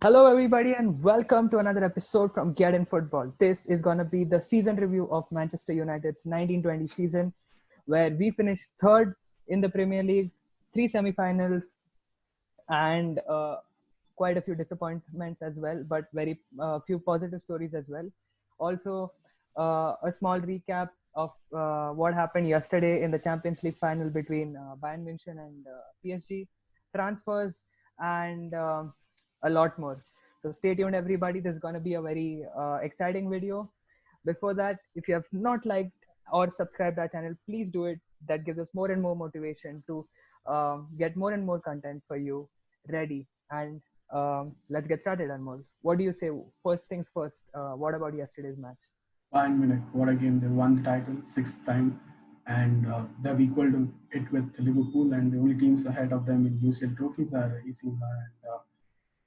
Hello, everybody, and welcome to another episode from Get in Football. This is going to be the season review of Manchester United's 1920 season, where we finished third in the Premier League, three semi-finals, and quite a few disappointments as well, but very few positive stories as well. Also, a small recap of what happened yesterday in the Champions League final between Bayern München and PSG, transfers, and a lot more. So stay tuned, everybody. This is going to be a very exciting video. Before that, if you have not liked or subscribed our channel, please do it. That gives us more and more motivation to get more and more content for you ready. And let's get started, Anmol. What do you say? First things first. What about yesterday's match? Bayern Munich, what a game. They won the title sixth time and they've equaled it with Liverpool, and the only teams ahead of them in UCL trophies are AC Milan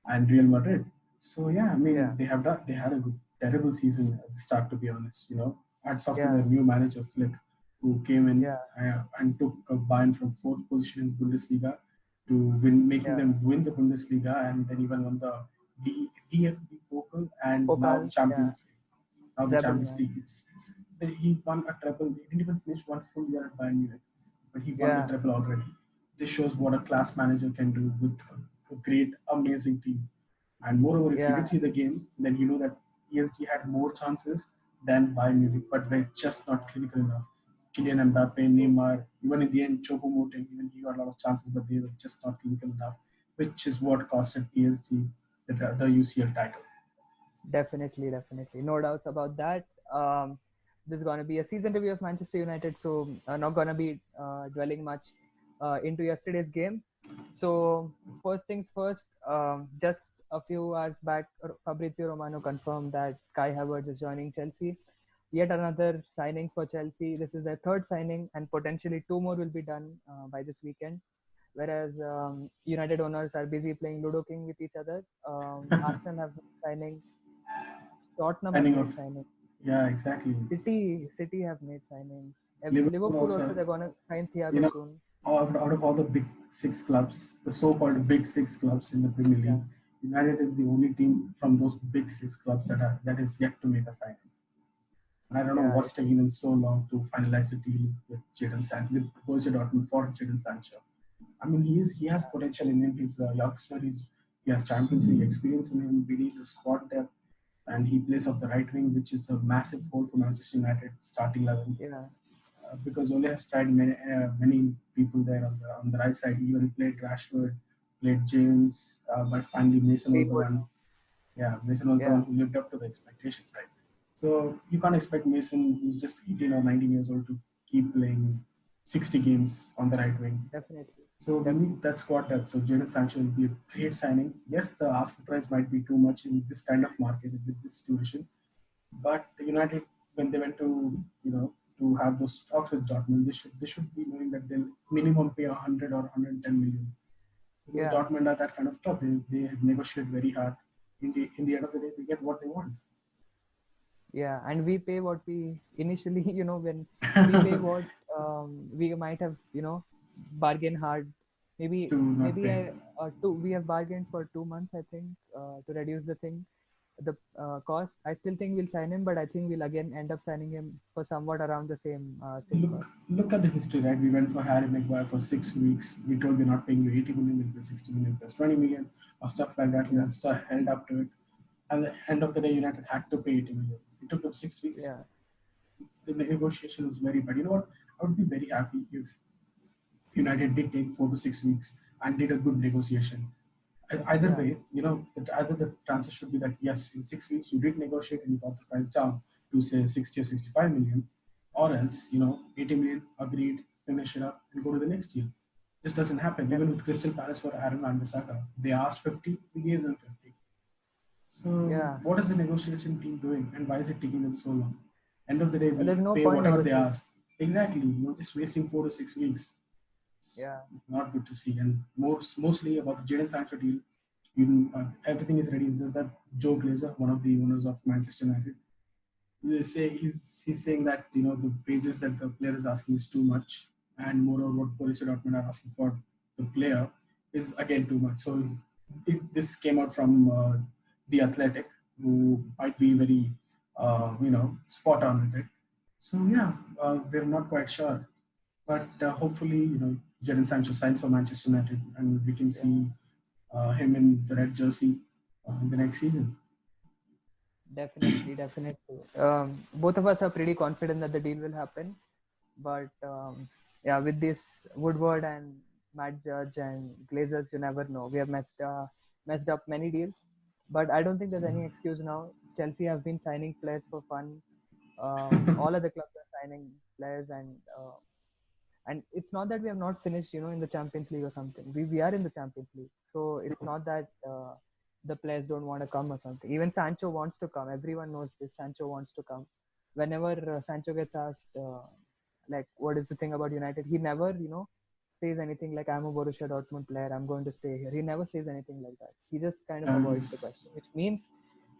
and Real Madrid. So yeah, I mean Yeah, they had a good, terrible season at the start, to be honest. Hats off to yeah, their new manager Flick, who came in yeah, and took Bayern from fourth position in Bundesliga to win, making yeah. them win the Bundesliga, and then even won the DFB Pokal and now the Pokal, yeah, Champions League. Now the treble, Champions yeah, League he won a treble. He didn't even finish one full year at Bayern Munich, but he won the yeah, treble already. This shows what a class manager can do with a great, amazing team. And moreover, if you yeah. did see the game, then you know that PSG had more chances than Bayern Munich, but were just not clinical enough. Kylian Mbappe, Neymar, even in the end, Choupo-Moting, even he got a lot of chances, but they were just not clinical enough, which is what costed PSG the UCL title. Definitely, definitely. No doubts about that. Um, this is going to be a season review of Manchester United, so not going to be dwelling much into yesterday's game. So, first things first, just a few hours back, Fabrizio Romano confirmed that Kai Havertz is joining Chelsea. Yet another signing for Chelsea. This is their third signing, and potentially two more will be done by this weekend. Whereas United owners are busy playing Ludo King with each other. Arsenal have signings. Tottenham have Signing made off. signings. Yeah, exactly. City have made signings. Liverpool Liverpool also, also they're gonna sign you Thiago know, soon. out of all the big six clubs, the so-called big six clubs in the Premier Yeah, League, United is the only team from those big six clubs that is yet to make a signing. And I don't know yeah, what's taking them so long to finalize the deal with Jadon Sancho, with Borussia Dortmund for Jadon Sancho. I mean, he has potential in him. He's a youngster. He has Champions League experience in him. We need the squad depth, and he plays off the right wing, which is a massive hole for Manchester United starting 11. yeah. Because Ole has tried many people there on the right side. He even played Rashford, played James, but finally Mason was the Greenwood. one. Yeah, Mason was the Yeah, one who lived up to the expectations, right? So you can't expect Mason, who's just 18 or 19 years old, to keep playing 60 games on the right wing. definitely, So we need definitely. that squad depth. So Jadon Sancho will be a great signing. Yes, the asking price might be too much in this kind of market with this situation, but United, when they went to to have those talks with Dortmund, they should be knowing that they'll minimum pay 100 or 110 million, because Yeah, Dortmund are that kind of club. They negotiate very hard. In the end of the day, they get what they want. yeah. And we pay what we initially, when we pay what we might have, bargained hard. To not Maybe pay. I two we have bargained for 2 months, I think, to reduce the cost. I still think we'll sign him, but I think we'll again end up signing him for somewhat around the same Look cost. look at the history, right? We went for Harry Maguire for 6 weeks. We told we're not paying you 80 million, we'll pay 60 million plus 20 million or stuff like that. Yeah, Leicester held up to it. At the end of the day, United had to pay 80 million. It took them 6 weeks. yeah, The negotiation was very bad. You know what? I would be very happy if United did take 4 to 6 weeks and did a good negotiation. Either yeah, way, either the transfer should be that yes, in 6 weeks you did negotiate and you got the price down to say 60 or 65 million, or else 80 million agreed, finish it up and go to the next year. This doesn't happen. Even with definitely. Crystal Palace for Aaron Wan-Bissaka, they asked 50, we gave them 50. So Yeah, what is the negotiation team doing, and why is it taking them so long? End of the day, there's we no pay point whatever they negotiating. ask. Exactly, you're just wasting 4 to 6 weeks. Yeah, Not good to see. And mostly about the Jadon Sancho deal, everything is ready. It's just that Joe Glazer, one of the owners of Manchester United, they say he's saying that the wages that the player is asking is too much, and moreover what Borussia Dortmund are asking for the player is again too much. So this came out from the Athletic, who might be very spot on with it. So yeah, we're not quite sure, but hopefully Jadon Sancho signs for Manchester United, and we can Yeah, see him in the red jersey in the next season. definitely, definitely. Both of us are pretty confident that the deal will happen, but yeah, with this Woodward and Matt Judge and Glazers, you never know. We have messed up many deals, but I don't think there's any excuse now. Chelsea have been signing players for fun. All other clubs are signing players, and it's not that we have not finished, in the Champions League or something. We are in the Champions League, so it's not that the players don't want to come or something. Even Sancho wants to come. Everyone knows this. Sancho wants to come. Whenever Sancho gets asked, like, what is the thing about United, he never, says anything like, I'm a Borussia Dortmund player, I'm going to stay here. He never says anything like that. He just kind of avoids the He's question, which means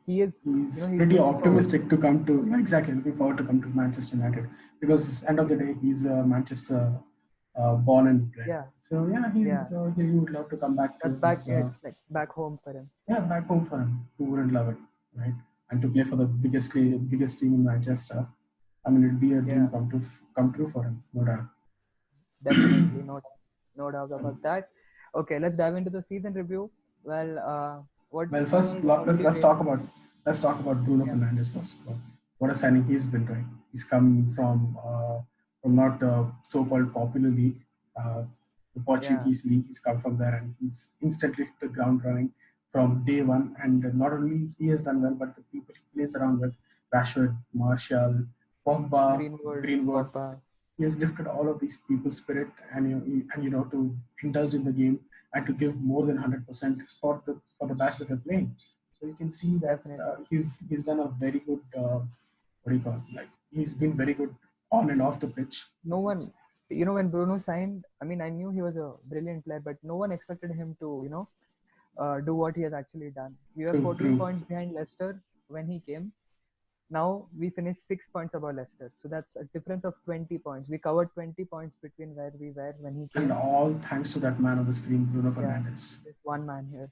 he is, he's pretty looking forward. optimistic to come to exactly looking forward to come to Manchester United because end of the day he's a Manchester born and bred. Yeah, So yeah, yeah. he would love to come back to That's back. his It's like back home for him. yeah back home for him. Who wouldn't love it, right? And to play for the biggest team in Manchester. I mean, it'd be a dream Yeah, come true for him, no doubt. definitely. No doubt about that. Okay, let's dive into the season review. Well, what Well, how first did how did you let's rate? let's talk about Bruno Yeah, Fernandes first of all. What a signing he's been doing. He's come from not a so-called popular league, uh, the yeah, Portuguese league. He's come from there and he's instantly hit the ground running from day one. And not only he has done well, but the people he plays around with, Rashford, Martial, Pogba, Greenwood, Greenwood, Pogba. he has lifted all of these people's spirit and to indulge in the game and to give more than 100% for the match that they're playing. So you can see that Definitely. he's done a very good what do you call it? Like he's been very good on and off the pitch. No one, when Bruno signed, I mean, I knew he was a brilliant player, but no one expected him to, do what he has actually done. We were True, 14 true. points behind Leicester when he came. Now we finished 6 points above Leicester. So that's a difference of 20 points. We covered 20 points between where we were when he And came. all thanks to that man on the screen, Bruno Yeah, Fernandes. this one man here.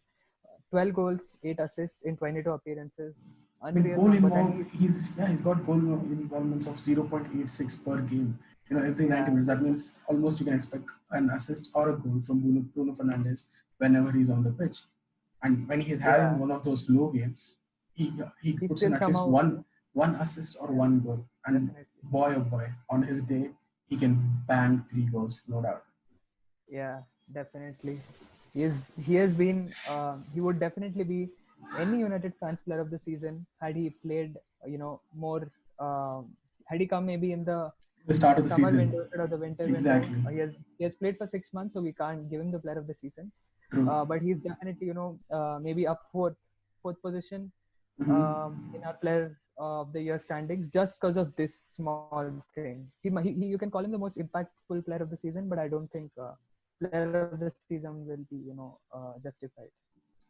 12 goals, 8 assists in 22 appearances. I mean, Unreal. But then he's, he's got goal involvements of 0.86 per game. Every 90 yeah, minutes. That means almost you can expect an assist or a goal from Bruno Fernandes whenever he's on the pitch. And when he's having yeah, one of those low games, he he puts in still at least somehow, one assist or yeah, one goal. And definitely. boy oh boy, on his day he can bang 3 goals, no doubt. Yeah, definitely. He has been he would definitely be any United fans player of the season had he played more had he come maybe in the The start of the summer window season, instead of the winter window. exactly. He has played for 6 months, so we can't give him the player of the season. True. But he's definitely maybe up fourth position Hmm. in our player of the year standings just because of this small thing. You can call him the most impactful player of the season, but I don't think player of the season will be justified.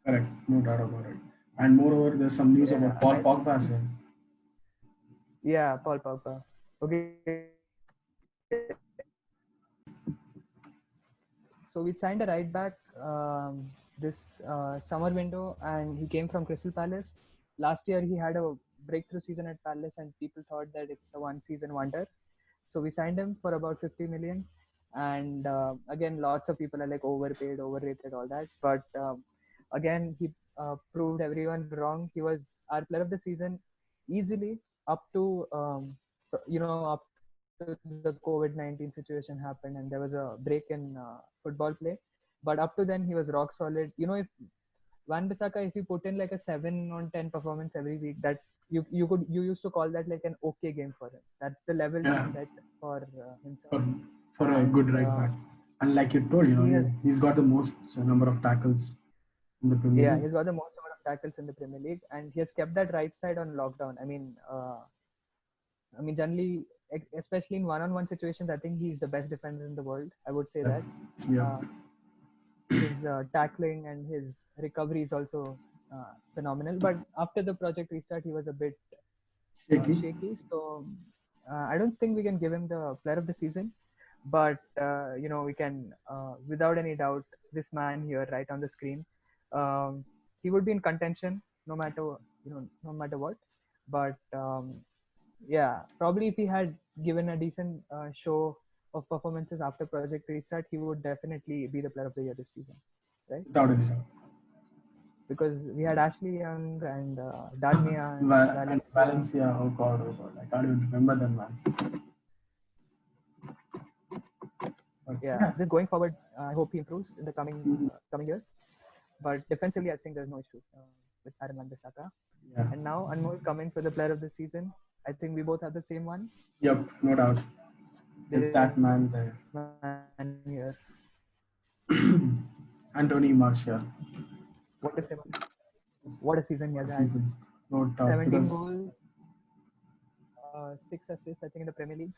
Correct, no doubt about it. And moreover, there's some news Yeah, about Paul Pogba as well. yeah, Paul Pogba. Okay, so we signed a right back this summer window, and he came from Crystal Palace. Last year, he had a breakthrough season at Palace, and people thought that it's a one-season wonder. So we signed him for about 50 million. And again, lots of people are like overpaid, overrated, all that. But again, he proved everyone wrong. He was our player of the season easily up to up to the COVID-19 situation happened, and there was a break in football play. But up to then, he was rock solid. If Van Bissaka, if you put in like a 7 on 10 performance every week, that you used to call that like an okay game for him. That's the level he Yeah, set for himself. for, for a good And right back. And like you told, he has, he's got the most number of tackles in the Premier yeah, League. he's got the most amount of tackles in the Premier League, and he has kept that right side on lockdown. I mean, generally, especially in one-on-one situations, I think he's the best defender in the world. I would say Yep. that. Yep. Uh, his tackling and his recovery is also phenomenal. But after the project restart, he was a bit Shaky. shaky. So I don't think we can give him the player of the season. But we can, without any doubt, this man here, right on the screen, he would be in contention no matter no matter what. But yeah, probably if he had given a decent show of performances after Project Restart, he would definitely be the player of the year this season, right? Without any doubt. Because we had Ashley Young and Darmian and And Valencia. Valencia, oh god, I can't even remember them, man. But Yeah, just going forward, I hope he improves in the Mhm. coming years. But defensively, I think there's no issues with Aaron Wan-Bissaka. Yeah. And now Anmol coming for the player of the season. I think we both have the same one. Yep, no doubt. There Is is that man there? man here. Anthony Martial. What a what a season he has had. Season. No doubt. 17 Because goals, 6 assists, I think, in the Premier League.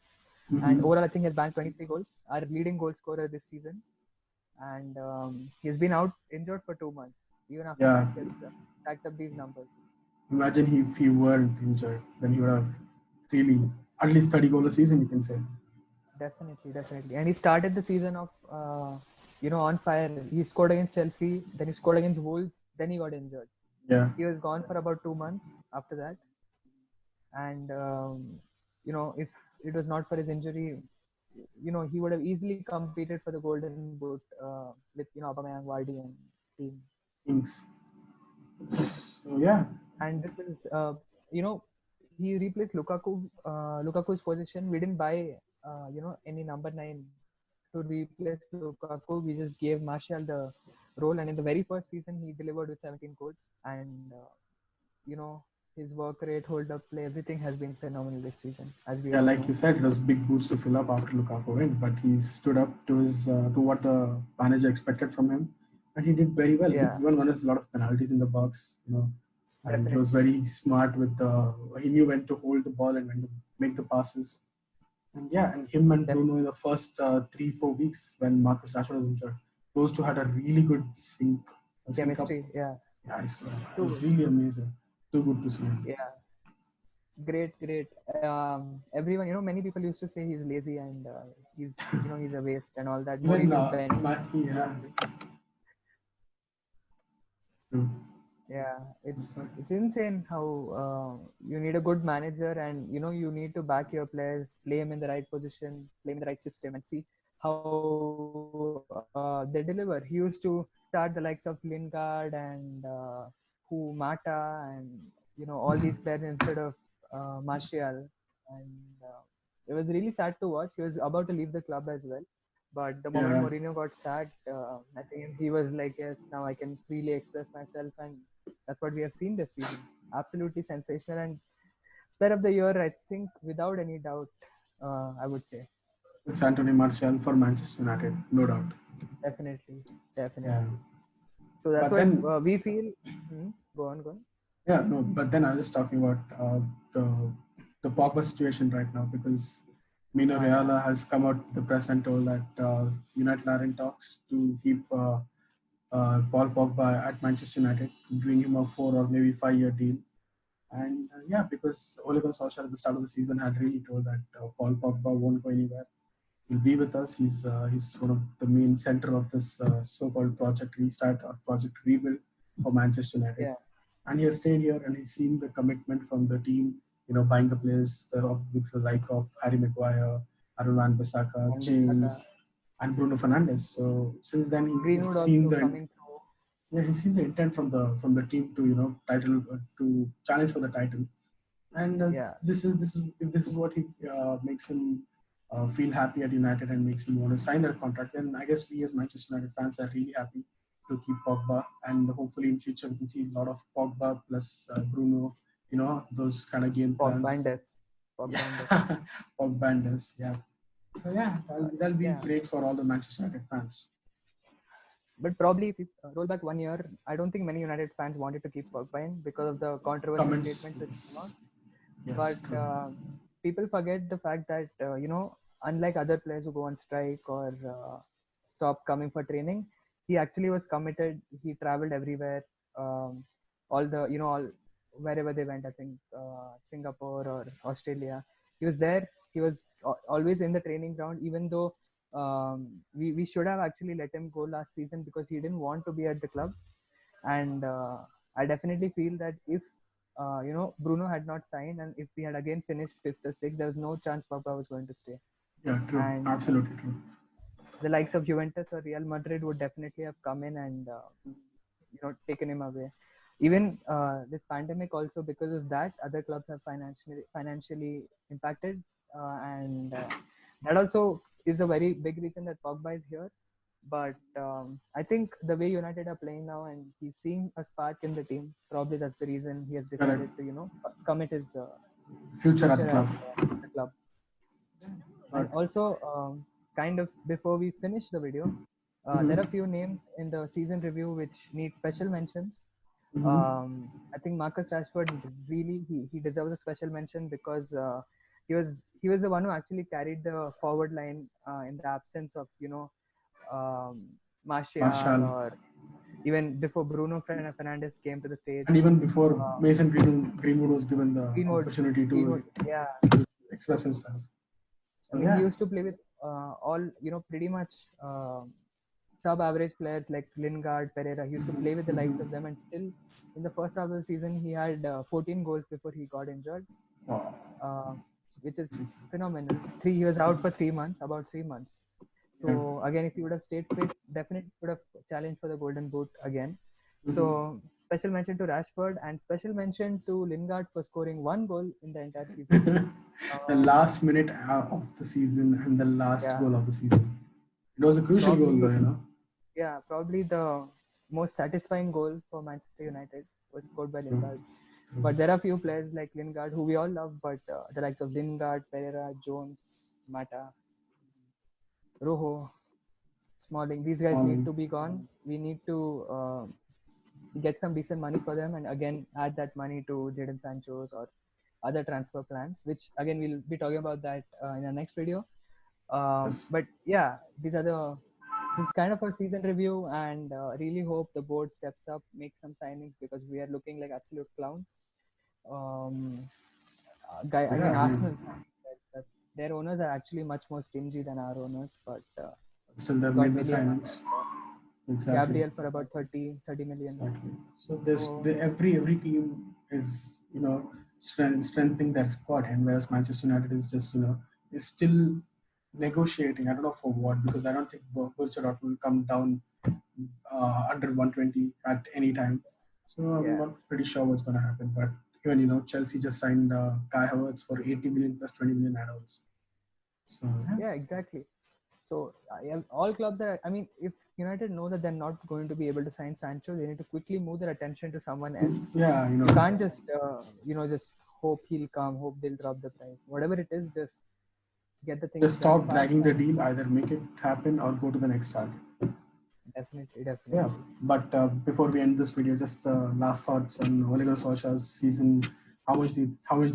Mhm. And overall, I think he has banked 23 goals, our leading goal scorer this season. And he's been out injured for 2 months. Even after Yeah. that, he has stacked up these numbers. Imagine if he weren't injured, then he would have really at least 30 goal a season, you can say. Definitely. And he started the season off, on fire. He scored against Chelsea, then he scored against Wolves, then he got injured. Yeah. He was gone for about 2 months after that. And, if it was not for his injury, he would have easily competed for the Golden Boot with, Aubameyang, Vardy and team. Kings. So, yeah. And this is, he replaced Lukaku's position. We didn't buy, any number 9 to replace Lukaku. We just gave Martial the role, and in the very first season, he delivered with 17 goals. And his work rate, hold up play, everything has been phenomenal this season. As we Yeah, all like know. you said, it was big boots to fill up after Lukaku went, but he stood up to his to what the manager expected from him, and he did very well. Yeah. He even won us a lot of penalties in the box, and he was Definitely. very smart with he knew when to hold the ball and when to make the passes. And yeah, and him and Bruno in the first 3-4 weeks when Marcus Rashford was injured, those two had a really good sync up. Chemistry, yeah. Yeah, it was really amazing. Too good to see him. Yeah. Great. Everyone, many people used to say he's lazy and he's a waste and all that. Even Yeah. True. Yeah, it's insane how you need a good manager, and you need to back your players, play them in the right position, play them in the right system, and see how they deliver. He used to start the likes of Lingard and who Mata and all these players instead of Martial, and it was really sad to watch. He was about to leave the club as well. But the moment Mourinho got sacked, I think he was like, yes, now I can freely express myself. And that's what we have seen this season. Absolutely sensational. And player of the year, I think, without any doubt, I would say. It's Anthony Martial for Manchester United, no doubt. Definitely. Yeah. So that's But what we feel. Go on. Yeah, no, but then I was just talking about the Pogba situation right now because Mino Raiola has come out to the press and told that United are in talks to keep Paul Pogba at Manchester United, giving him a 4 or maybe 5-year deal. And yeah, because Ole Gunnar Solskjaer at the start of the season had really told that Paul Pogba won't go anywhere. He'll be with us. He's one of the main center of this so-called Project Restart or Project Rebuild for Manchester United. Yeah. And he has stayed here and he's seen the commitment from the team, buying the players with the like of Harry Maguire, Aaron Wan-Bissaka, James, and Bruno Fernandes. So since then he's seen he's seen the intent from the team to title to challenge for the title, and this is what he makes him feel happy at United and makes him want to sign that contract. Then I guess we as Manchester United fans are really happy to keep Pogba, and hopefully in future we can see a lot of Pogba plus Bruno, those kind of game plans. Pogbandes, yeah. So yeah, that'll be great for all the Manchester United fans. But probably if you roll back 1 year, I don't think many United fans wanted to keep Pogba in because of the controversial statements that came out. Yes, but people forget the fact that unlike other players who go on strike or stop coming for training, he actually was committed. He traveled everywhere, all wherever they went. I think Singapore or Australia. He was there. He was always in the training ground, even though we should have actually let him go last season because he didn't want to be at the club. And I definitely feel that if Bruno had not signed, and if we had again finished fifth or sixth, there was no chance Pogba was going to stay. Yeah, true. And Absolutely true. the likes of Juventus or Real Madrid would definitely have come in and taken him away. Even this pandemic also, because of that, other clubs have financially impacted, and that also is a very big reason that Pogba is here. But I think the way United are playing now, and he's seeing a spark in the team, probably that's the reason he has decided Correct. to commit his Future at the future club. at the club. And But also, kind of before we finish the video, there are few names in the season review which need special mentions. I think Marcus Rashford really he deserves a special mention because he was the one who actually carried the forward line in the absence of um, Martial, Martial, or even before Bruno Fernandes came to the stage. and even before Uh, Mason Greenwood was given the Greenwood, opportunity Greenwood, to yeah. express himself. I So mean, he yeah, used to play with all pretty much sub-average players like Lingard, Pereira. He used to play with the likes of them, and still in the first half of the season, he had 14 goals before he got injured, wow. uh, which is phenomenal. He was out for 3 months, about 3 months. Yeah. So again, if he would have stayed fit, definitely would have challenged for the Golden Boot again. Mhm. So special mention to Rashford and special mention to Lingard for scoring one goal in the entire season. The Uh, last minute of the season and the last yeah, goal of the season. It was a crucial goal, probably though. probably the most satisfying goal for Manchester United was scored by Lingard. But there are few players like Lingard who we all love, but the likes of Lingard, Pereira, Jones, Mata, Rojo, Smalling, these guys need Smalling. to be gone. We need to get some decent money for them, and again add that money to Jadon Sancho's or other transfer plans, which again we'll be talking about that in our next video. Yes. But yeah, this is kind of a season review, and really hope the board steps up, makes some signings because we are looking like absolute clowns. Um, again, Yeah, I Arsenal mean, their owners are actually much more stingy than our owners, but still we they've got made the millions. signings. Exactly. Gabriel for about 30 million. Exactly. So this So every team is strengthening their squad, and whereas Manchester United is just is still negotiating. I don't know for what, because I don't think Borussia Dortmund will come down under 120 at any time. So I'm yeah, not pretty sure what's going to happen. But even Chelsea just signed Kai Havertz for 80 million plus 20 million add-ons. So yeah, exactly. So all clubs are. I mean, if United know that they're not going to be able to sign Sancho, they need to quickly move their attention to someone else. yeah, You can't just just hope he'll come, hope they'll drop the price. Whatever it is, just get the things just done stop fast. dragging the And deal. Either make it happen or go to the next target. definitely, Yeah, definitely. but before we end this video, just last thoughts on Ole Gunnar Solskjaer's season. How much do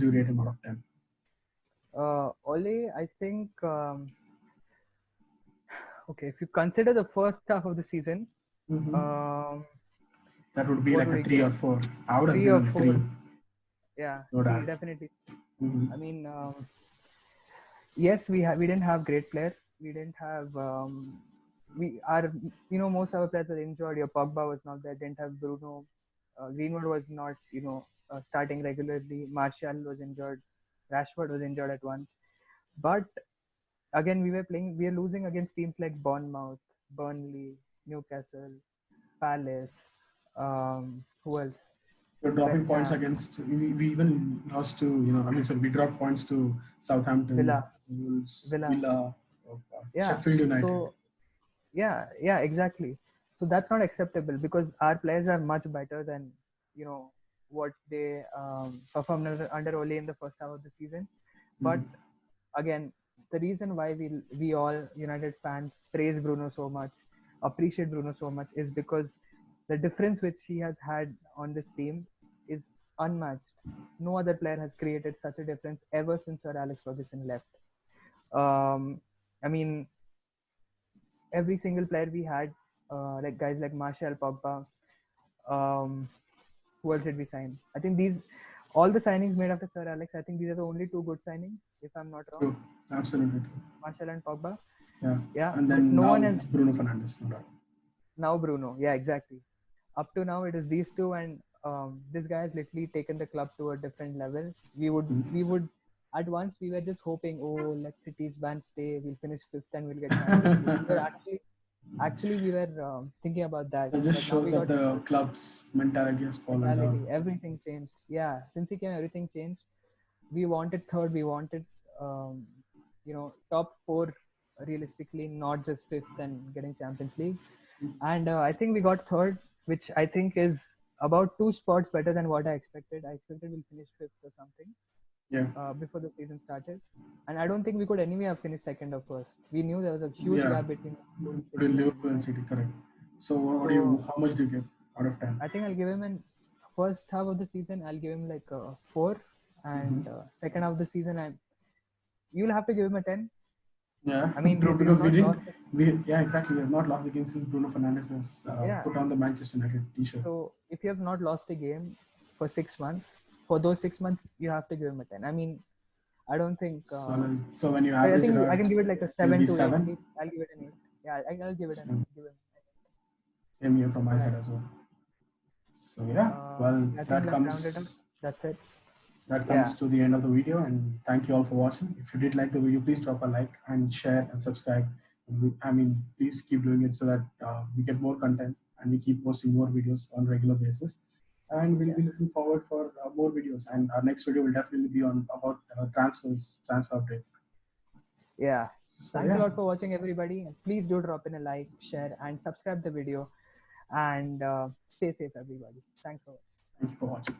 you rate him out of 10? Ole, I think. Okay, if you consider the first half of the season, Mm-hmm. um, That would be what like would a he 3 get? or 4. I would have Three or given him four? 3. Yeah, No three doubt. definitely. Mm-hmm. I mean, yes, we didn't have great players. We didn't have we are most of our players were injured. Your Pogba was not there. Didn't have Bruno. Greenwood was not starting regularly. Martial was injured. Rashford was injured at once. But again, we are losing against teams like Bournemouth, Burnley, Newcastle, Palace. Who else? We're dropping West points Ham, against. We even lost to I mean, sorry, we dropped points to Southampton, Villa, Wolves, Villa. Villa, Yeah. Sheffield United. So yeah, exactly. So that's not acceptable because our players are much better than you know what they performed under Ole in the first half of the season. But Mhm. again, the reason why we all United fans praise Bruno so much, appreciate Bruno so much, is because the difference which he has had on this team is unmatched. No other player has created such a difference ever since Sir Alex Ferguson left. I mean, every single player we had, like guys like Martial, Pogba. Um, who else did we sign? I think all the signings made after Sir Alex. I think these are the only two good signings, if I'm not wrong. True, absolutely true. Martial and Pogba. Yeah, Yeah, and but then no one now has it's Bruno Fernandes, no doubt. now Bruno. Yeah, exactly. up to now it is these two, and this guy has literally taken the club to a different level. We would at once we were just hoping, oh, let City's ban stay, we'll finish fifth and we'll get Champions League. We were actually we were thinking about that, It just but now shows we that got the club's mentality has fallen mentality. down. Everything changed. Yeah, since he came, everything changed. We wanted third. We wanted, um, top four realistically, not just fifth and getting Champions League. And I think we got third, which I think is about 2 spots better than what I expected. I expected we'll finish fifth or something Yeah. before the season started, and I don't think we could anyway have finished second or first. We knew there was a huge Yeah. gap between City Between and Liverpool and United. City, correct. So what do So you? How much do you give out of 10? I think I'll give him in first half of the season. I'll give him like a 4, and second half of the season, you'll have to give him a 10. Yeah, I mean, true. we have Because we not didn't. lost. Yeah, exactly. We have not lost the game since Bruno Fernandes has Yeah. put on the Manchester United T-shirt. So if you have not lost a game for 6 months, for those 6 months, you have to give him a 10. I mean, I don't think. So when you I average it think I out, can give it like a it'll 7 be to 8. 7. I'll give it an 8. Yeah, I'll give it an 8. Same, Give him. same here from my side Right. as well. So yeah, well I think that let's round it up. comes That's it. that Yeah. comes to the end of the video, and thank you all for watching. If you did like the video, please drop a like and share and subscribe. I mean, please keep doing it so that we get more content and we keep posting more videos on regular basis. And we'll Yeah. be looking forward for more videos. And our next video will definitely be on about transfer break. Yeah. So Thanks a yeah, lot for watching, everybody. And please do drop in a like, share, and subscribe the video. And stay safe, everybody. Thanks for watching. thank you for watching.